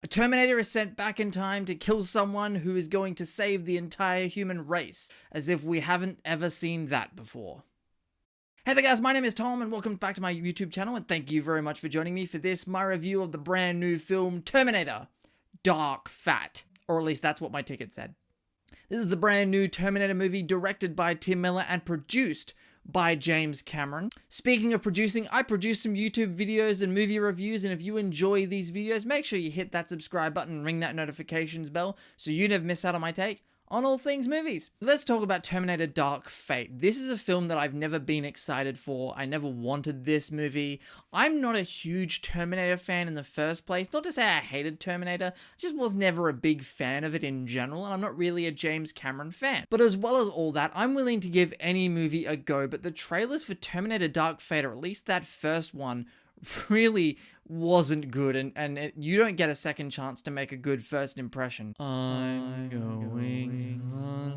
A Terminator is sent back in time to kill someone who is going to save the entire human race, as if we haven't ever seen that before. Hey there guys, my name is Tom and welcome back to my YouTube channel, and thank you very much for joining me for this, my review of the brand new film Terminator Dark Fate. Or at least that's what my ticket said. This is the brand new Terminator movie directed by Tim Miller and produced by James Cameron. Speaking of producing, I produce some YouTube videos and movie reviews, and if you enjoy these videos, make sure you hit that subscribe button and ring that notifications bell so you never miss out on my take on all things movies. Let's talk about Terminator Dark Fate. This is a film that I've never been excited for. I never wanted this movie. I'm not a huge Terminator fan in the first place. Not to say I hated Terminator, I just was never a big fan of it in general, and I'm not really a James Cameron fan. But as well as all that, I'm willing to give any movie a go, but the trailers for Terminator Dark Fate, or at least that first one, really wasn't good, and you don't get a second chance to make a good first impression. I'm going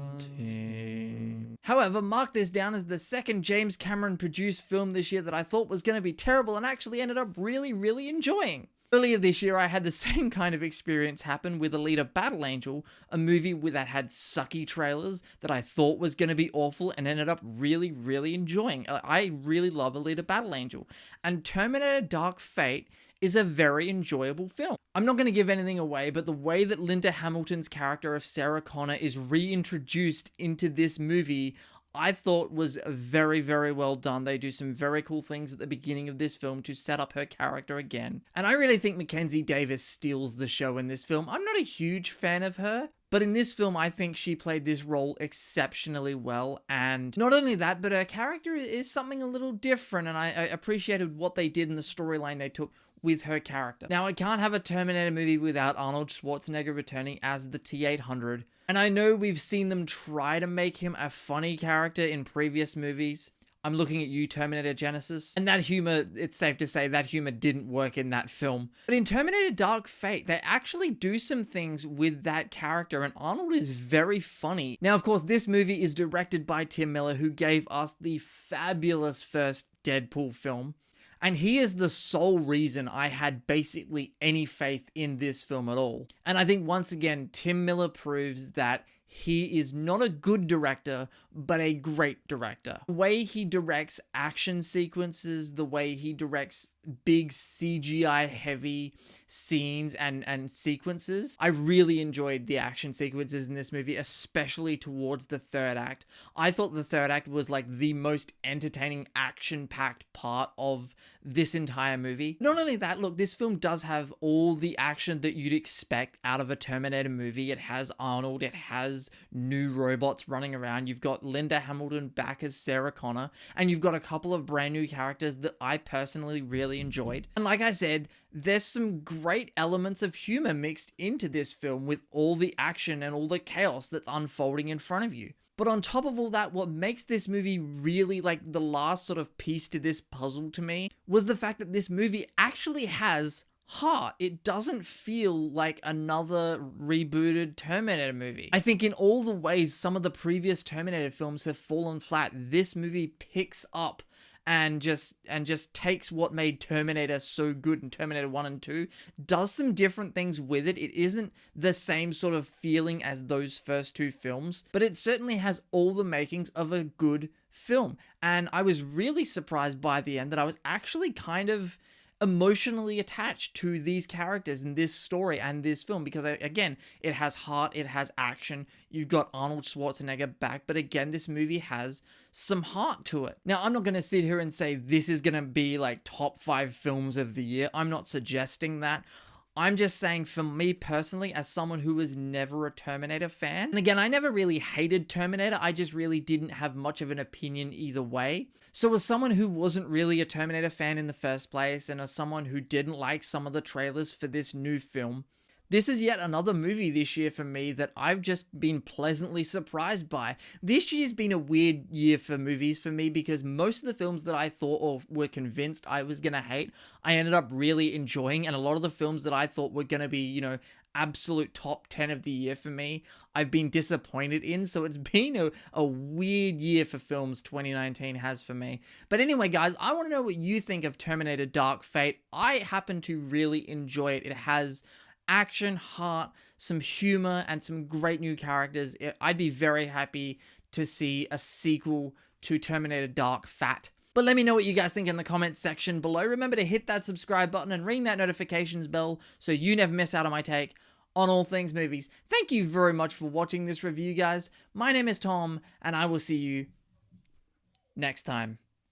hunting. However, mark this down as the second James Cameron produced film this year that I thought was going to be terrible and actually ended up really enjoying. Earlier this year, I had the same kind of experience happen with Alita Battle Angel, a movie that had sucky trailers that I thought was going to be awful and ended up really enjoying. I really love Alita Battle Angel, and Terminator Dark Fate is a very enjoyable film. I'm not going to give anything away, but the way that Lina Hamilton's character of Sarah Connor is reintroduced into this movie, I thought was very well done. They do some very cool things at the beginning of this film to set up her character again. And I really think Mackenzie Davis steals the show in this film. I'm not a huge fan of her, but in this film, I think she played this role exceptionally well. And not only that, but her character is something a little different, and I appreciated what they did in the storyline they took with her character. Now, I can't have a Terminator movie without Arnold Schwarzenegger returning as the T-800. And I know we've seen them try to make him a funny character in previous movies. I'm looking at you, Terminator Genesis. And that humor, it's safe to say that humor didn't work in that film. But in Terminator Dark Fate, they actually do some things with that character, and Arnold is very funny. Now, of course, this movie is directed by Tim Miller, who gave us the fabulous first Deadpool film. And he is the sole reason I had basically any faith in this film at all. And I think once again, Tim Miller proves that he is not a good director, but a great director. The way he directs action sequences, the way he directs big CGI heavy scenes and sequences. I really enjoyed the action sequences in this movie, especially towards the third act. I thought the third act was like the most entertaining action-packed part of this entire movie. Not only that, look, this film does have all the action that you'd expect out of a Terminator movie. It has Arnold, it has new robots running around, you've got Lina Hamilton back as Sarah Connor, and you've got a couple of brand new characters that I personally really enjoyed. And like I said, there's some great elements of humor mixed into this film with all the action and all the chaos that's unfolding in front of you. But on top of all that, what makes this movie really like the last sort of piece to this puzzle to me was the fact that this movie actually has heart. It doesn't feel like another rebooted Terminator movie. I think in all the ways some of the previous Terminator films have fallen flat, this movie picks up and just takes what made Terminator so good in Terminator 1 and 2, does some different things with it. It isn't the same sort of feeling as those first two films, but it certainly has all the makings of a good film. And I was really surprised by the end that I was actually kind of emotionally attached to these characters in this story and this film, because again, it has heart, it has action, you've got Arnold Schwarzenegger back, but again, this movie has some heart to it. Now, I'm not going to sit here and say this is going to be like top 5 films of the year. I'm not suggesting that. I'm just saying, for me personally, as someone who was never a Terminator fan, and again, I never really hated Terminator, I just really didn't have much of an opinion either way. So as someone who wasn't really a Terminator fan in the first place, and as someone who didn't like some of the trailers for this new film, this is yet another movie this year for me that I've just been pleasantly surprised by. This year's been a weird year for movies for me, because most of the films that I thought or were convinced I was going to hate, I ended up really enjoying. And a lot of the films that I thought were going to be, you know, absolute top 10 of the year for me, I've been disappointed in. So it's been a weird year for films, 2019 has for me. But anyway, guys, I want to know what you think of Terminator Dark Fate. I happen to really enjoy it. It has action, heart, some humor, and some great new characters, I'd be very happy to see a sequel to Terminator Dark Fate. But let me know what you guys think in the comments section below. Remember to hit that subscribe button and ring that notifications bell so you never miss out on my take on all things movies. Thank you very much for watching this review, guys. My name is Tom, and I will see you next time.